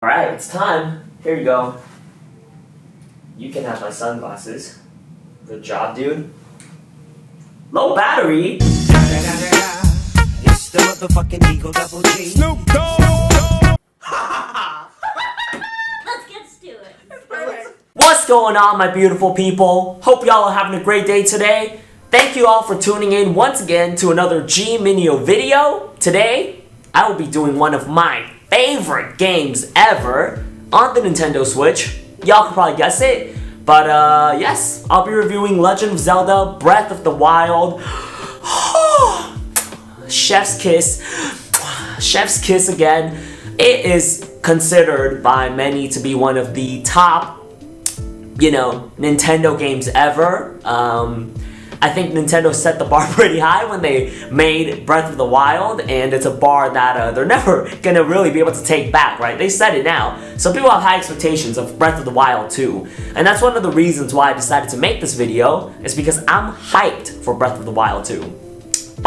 Alright, it's time. Here you go. You can have my sunglasses. Good job, dude. Low battery? It's the motherfucking Eagle Double G. Snoop Dogg! Let's get to it. What's going on, my beautiful people? Hope y'all are having a great day today. Thank you all for tuning in once again to another G-Mineo video. Today, I will be doing one of my favorite games ever on the Nintendo Switch. Y'all can probably guess it. But yes, I'll be reviewing Legend of Zelda Breath of the Wild. Chef's kiss. Chef's kiss again. It is considered by many to be one of the top, Nintendo games ever. I think Nintendo set the bar pretty high when they made Breath of the Wild, and it's a bar that they're never gonna really be able to take back, right? They said it now. So people have high expectations of Breath of the Wild 2. And that's one of the reasons why I decided to make this video, is because I'm hyped for Breath of the Wild 2.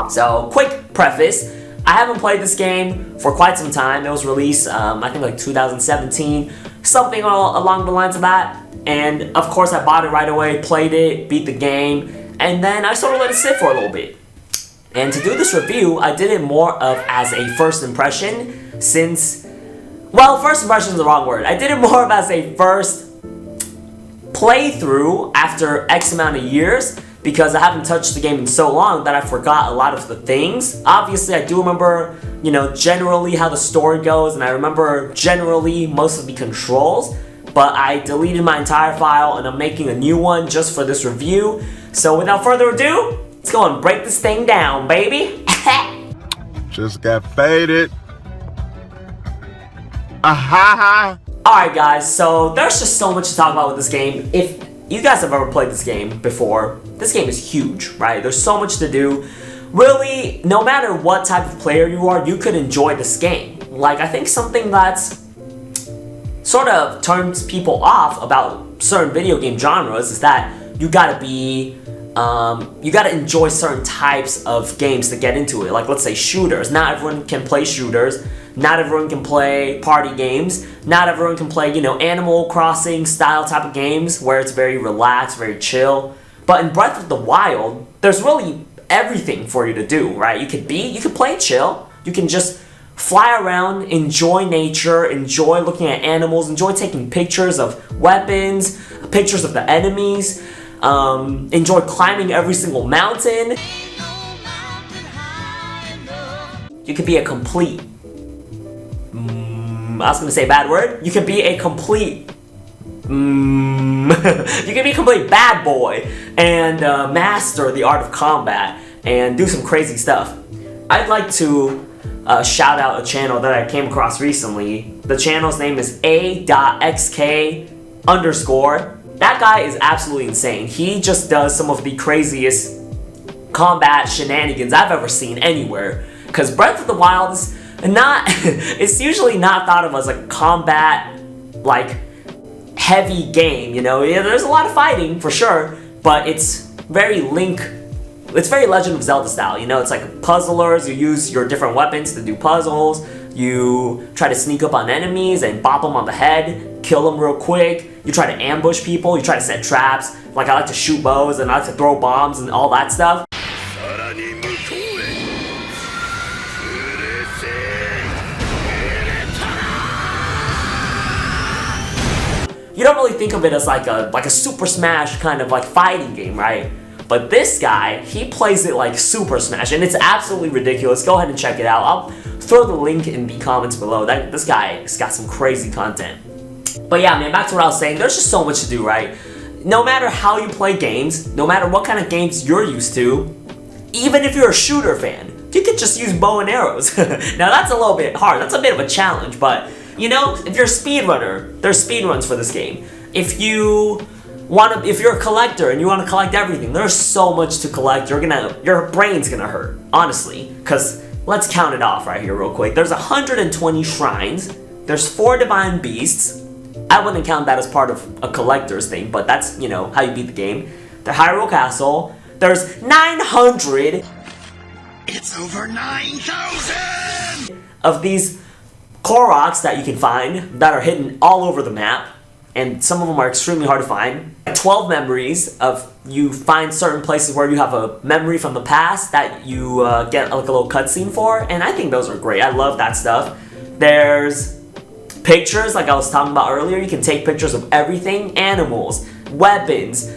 So, quick preface. I haven't played this game for quite some time. It was released, I think like 2017, something along the lines of that. And of course I bought it right away, played it, beat the game, and then I sort of let it sit for a little bit. And to do this review, I did it more of as a first impression since, well, first impression is the wrong word. I did it more of as a first playthrough after X amount of years, because I haven't touched the game in so long that I forgot a lot of the things. Obviously, I do remember, generally how the story goes, and I remember generally most of the controls, but I deleted my entire file and I'm making a new one just for this review. So without further ado, let's go and break this thing down, baby. Just got faded. Ahaha. Alright guys, so there's just so much to talk about with this game. If you guys have ever played this game before, this game is huge, right? There's so much to do. Really, no matter what type of player you are, you could enjoy this game. Like, I think something that's sort of turns people off about certain video game genres is that you gotta enjoy certain types of games to get into it. Like, let's say shooters. Not everyone can play shooters. Not everyone can play party games. Not everyone can play, Animal Crossing style type of games where it's very relaxed, very chill. But in Breath of the Wild, there's really everything for you to do, right? You can play chill. You can just fly around, enjoy nature, enjoy looking at animals, enjoy taking pictures of weapons, pictures of the enemies, enjoy climbing every single mountain. You could be a complete, I was gonna say a bad word. You could be a complete, you can be a complete bad boy and master the art of combat and do some crazy stuff. I'd like to shout out a channel that I came across recently. The channel's name is a.xk_. That guy is absolutely insane. He just does some of the craziest combat shenanigans I've ever seen anywhere. Because Breath of the Wild is it's usually not thought of as a combat, heavy game, Yeah, there's a lot of fighting, for sure, but it's very Legend of Zelda style, It's like puzzlers. You use your different weapons to do puzzles. You try to sneak up on enemies and bop them on the head, kill them real quick. You try to ambush people. You try to set traps. Like, I like to shoot bows and I like to throw bombs and all that stuff. You don't really think of it as like a Super Smash kind of fighting game, right? But this guy, he plays it like Super Smash, and it's absolutely ridiculous. Go ahead and check it out. I'll throw the link in the comments below. This guy has got some crazy content. But yeah, man, back to what I was saying. There's just so much to do, right? No matter how you play games, no matter what kind of games you're used to, even if you're a shooter fan, you could just use bow and arrows. Now that's a little bit hard. That's a bit of a challenge, but if you're a speedrunner, there's speedruns for this game. If you're a collector and you want to collect everything, there's so much to collect. Your brain's gonna hurt, honestly. Because let's count it off right here real quick. There's 120 shrines. There's 4 divine beasts. I wouldn't count that as part of a collector's thing, but that's, how you beat the game. The Hyrule Castle. There's 900. It's over 9,000 of these Koroks that you can find that are hidden all over the map, and some of them are extremely hard to find. 12 memories of you find certain places where you have a memory from the past that you get like a little cutscene for, and I think those are great. I love that stuff. There's pictures, like I was talking about earlier. You can take pictures of everything, animals, weapons,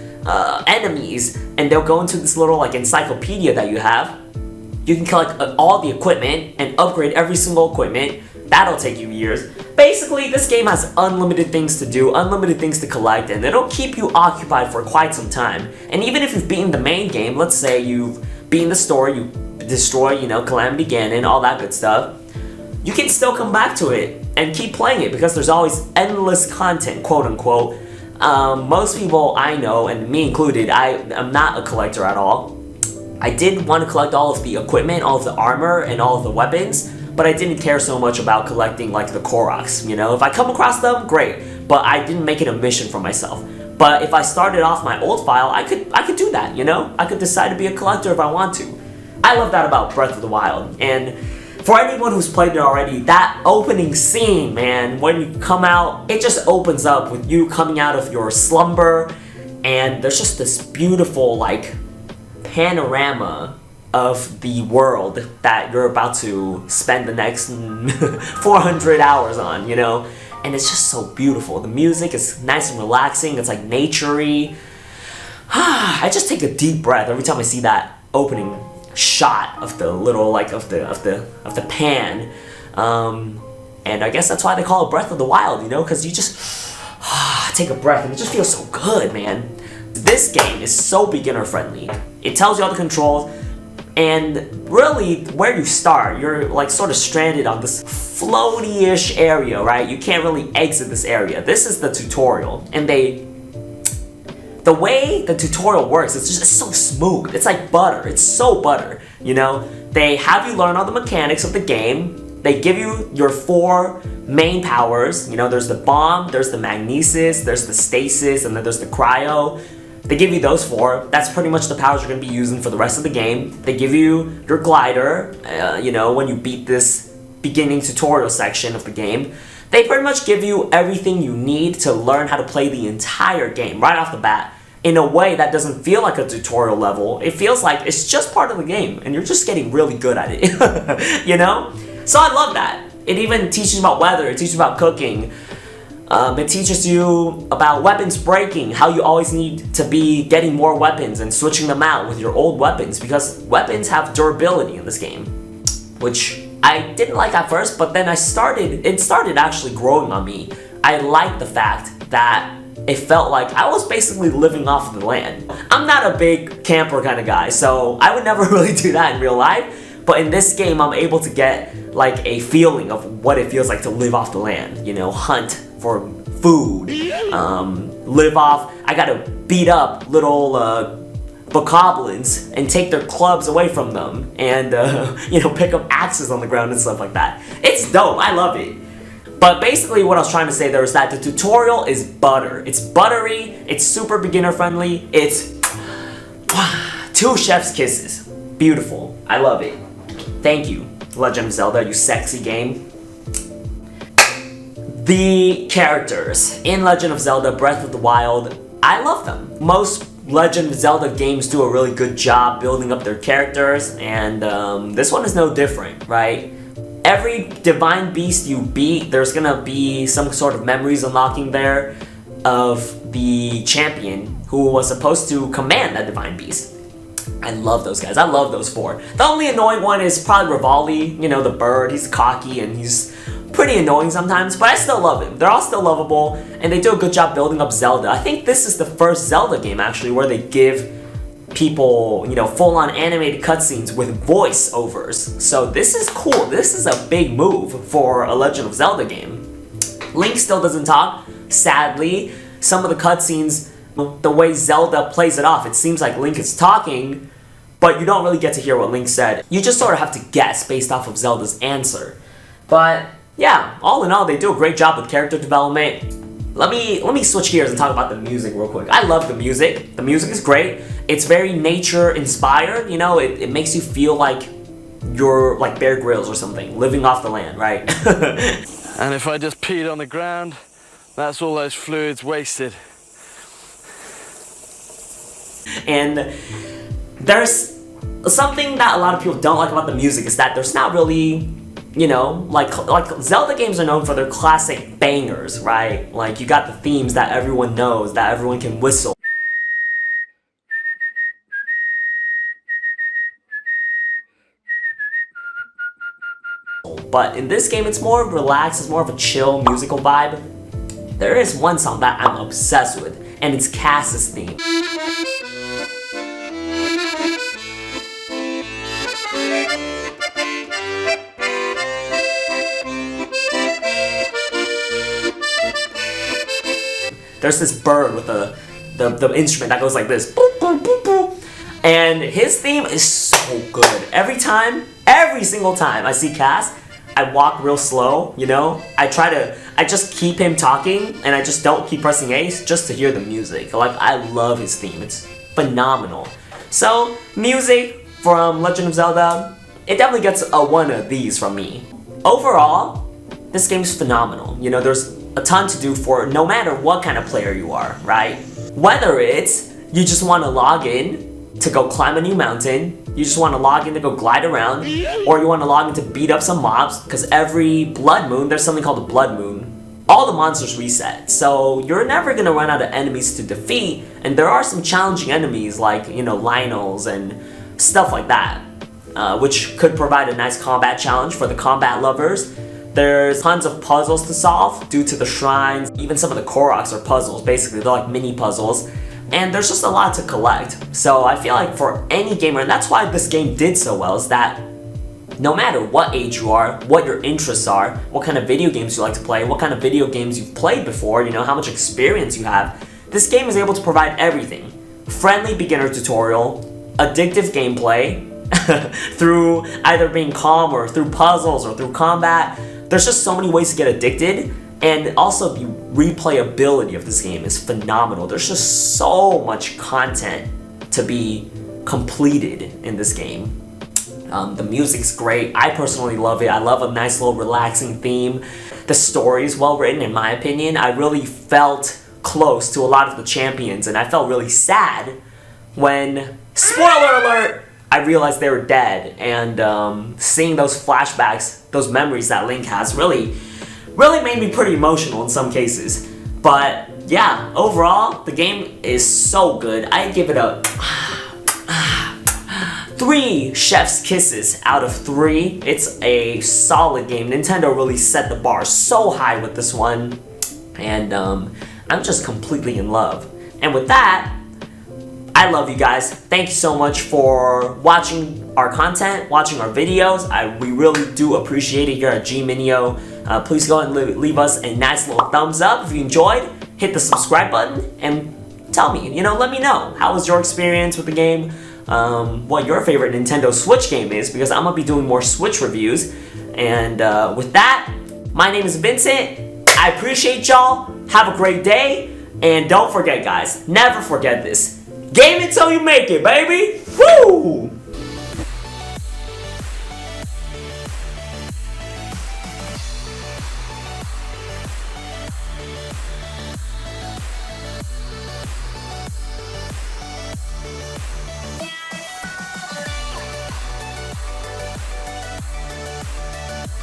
enemies, and they'll go into this little like encyclopedia that you have. You can collect all the equipment and upgrade every single equipment. That'll take you years. Basically, this game has unlimited things to do, unlimited things to collect, and it'll keep you occupied for quite some time. And even if you've beaten the main game, let's say you've beaten the story, you destroy, you know, Calamity Ganon, all that good stuff, you can still come back to it and keep playing it because there's always endless content, quote unquote. Most people I know, and me included, I'm not a collector at all. I did want to collect all of the equipment, all of the armor, and all of the weapons, but I didn't care so much about collecting like the Koroks, you know? If I come across them, great, but I didn't make it a mission for myself. But if I started off my old file, I could do that, you know? I could decide to be a collector if I want to. I love that about Breath of the Wild, and for anyone who's played it already, that opening scene, man, when you come out, it just opens up with you coming out of your slumber, and there's just this beautiful, like, panorama of the world that you're about to spend the next 400 hours on, you know? And it's just so beautiful. The music is nice and relaxing. It's like nature-y. I just take a deep breath every time I see that opening shot of the little, like, of the pan. And I guess that's why they call it Breath of the Wild, you know? Because you just take a breath and it just feels so good, man. This game is so beginner friendly. It tells you all the controls, and really where you start, you're like sort of stranded on this floaty-ish area, right? You can't really exit this area. This is the tutorial, and the way the tutorial works, it's so smooth. It's like butter. It's so butter, you know? They have you learn all the mechanics of the game. They give you your 4 main powers. You know, there's the bomb, there's the magnesis, there's the stasis, and then there's the cryo. They give you those 4. That's pretty much the powers you're going to be using for the rest of the game. They give you your glider, you know, when you beat this beginning tutorial section of the game. They pretty much give you everything you need to learn how to play the entire game right off the bat in a way that doesn't feel like a tutorial level. It feels like it's just part of the game and you're just getting really good at it, you know? So I love that. It even teaches you about weather, it teaches you about cooking. It teaches you about weapons breaking, how you always need to be getting more weapons and switching them out with your old weapons, because weapons have durability in this game, which I didn't like at first, but then it started actually growing on me. I liked the fact that it felt like I was basically living off of the land. I'm not a big camper kind of guy, so I would never really do that in real life, but in this game I'm able to get like a feeling of what it feels like to live off the land, you know, hunt for food, live off. I gotta beat up little bokoblins and take their clubs away from them, and you know, pick up axes on the ground and stuff like that. It's dope. I love it. But basically what I was trying to say there is that the tutorial is butter. It's buttery, it's super beginner friendly, it's 2 chef's kisses. Beautiful. I love it. Thank you, Legend of Zelda, you sexy game. The characters in Legend of Zelda Breath of the Wild, I love them. Most Legend of Zelda games do a really good job building up their characters, and this one is no different, right? Every divine beast you beat, there's gonna be some sort of memories unlocking there of the champion who was supposed to command that divine beast. I love those guys. I love those 4. The only annoying one is probably Rivali, you know, the bird. He's cocky and he's pretty annoying sometimes, but I still love him. They're all still lovable, and they do a good job building up Zelda. I think this is the first Zelda game, actually, where they give people, you know, full-on animated cutscenes with voiceovers. So this is cool. This is a big move for a Legend of Zelda game. Link still doesn't talk, sadly. Some of the cutscenes, the way Zelda plays it off, it seems like Link is talking, but you don't really get to hear what Link said. You just sort of have to guess based off of Zelda's answer. But yeah, all in all, they do a great job with character development. Let me switch gears and talk about the music real quick. I love the music. The music is great. It's very nature inspired, you know, it makes you feel like you're like Bear Grylls or something, living off the land, right? And if I just peed on the ground, that's all those fluids wasted. And there's something that a lot of people don't like about the music is that there's not really, you know, like Zelda games are known for their classic bangers, right? Like you got the themes that everyone knows, that everyone can whistle. But in this game, it's more relaxed, it's more of a chill musical vibe. There is one song that I'm obsessed with, and it's Cass's theme. There's this bird with the instrument that goes like this. Boop, boop, boop, boop. And his theme is so good. Every single time I see Cass, I walk real slow, you know? I just keep him talking and I just don't keep pressing A just to hear the music. Like, I love his theme. It's phenomenal. So, music from Legend of Zelda, it definitely gets a one of these from me. Overall, this game is phenomenal. You know, there's a ton to do for no matter what kind of player you are, right? Whether it's you just want to log in to go climb a new mountain, you just want to log in to go glide around, or you want to log in to beat up some mobs, because every blood moon, there's something called a blood moon, all the monsters reset, so you're never going to run out of enemies to defeat, and there are some challenging enemies like, you know, Lionels and stuff like that, which could provide a nice combat challenge for the combat lovers. There's tons of puzzles to solve due to the shrines. Even some of the Koroks are puzzles, basically, they're like mini puzzles. And there's just a lot to collect. So I feel like for any gamer, and that's why this game did so well, is that no matter what age you are, what your interests are, what kind of video games you like to play, what kind of video games you've played before, you know, how much experience you have, this game is able to provide everything. Friendly beginner tutorial, addictive gameplay, through either being calm or through puzzles or through combat. There's just so many ways to get addicted. And also the replayability of this game is phenomenal. There's just so much content to be completed in this game. The music's great. I personally love it. I love a nice little relaxing theme. The story is well written in my opinion. I really felt close to a lot of the champions and I felt really sad when, spoiler alert, I realized they were dead. And seeing those flashbacks, those memories that Link has really made me pretty emotional in some cases. But yeah, overall, the game is so good. I give it a 3 chef's kisses out of 3. It's a solid game. Nintendo really set the bar so high with this one. And I'm just completely in love. And with that, I love you guys. Thank you so much for watching our content, watching our videos. We really do appreciate it here at GMineo. Please go ahead and leave us a nice little thumbs up if you enjoyed. Hit the subscribe button and tell me, you know, let me know. How was your experience with the game? What your favorite Nintendo Switch game is, because I'm gonna be doing more Switch reviews. And with that, my name is Vincent. I appreciate y'all. Have a great day. And don't forget, guys, never forget this. Game it till you make it, baby! Woo!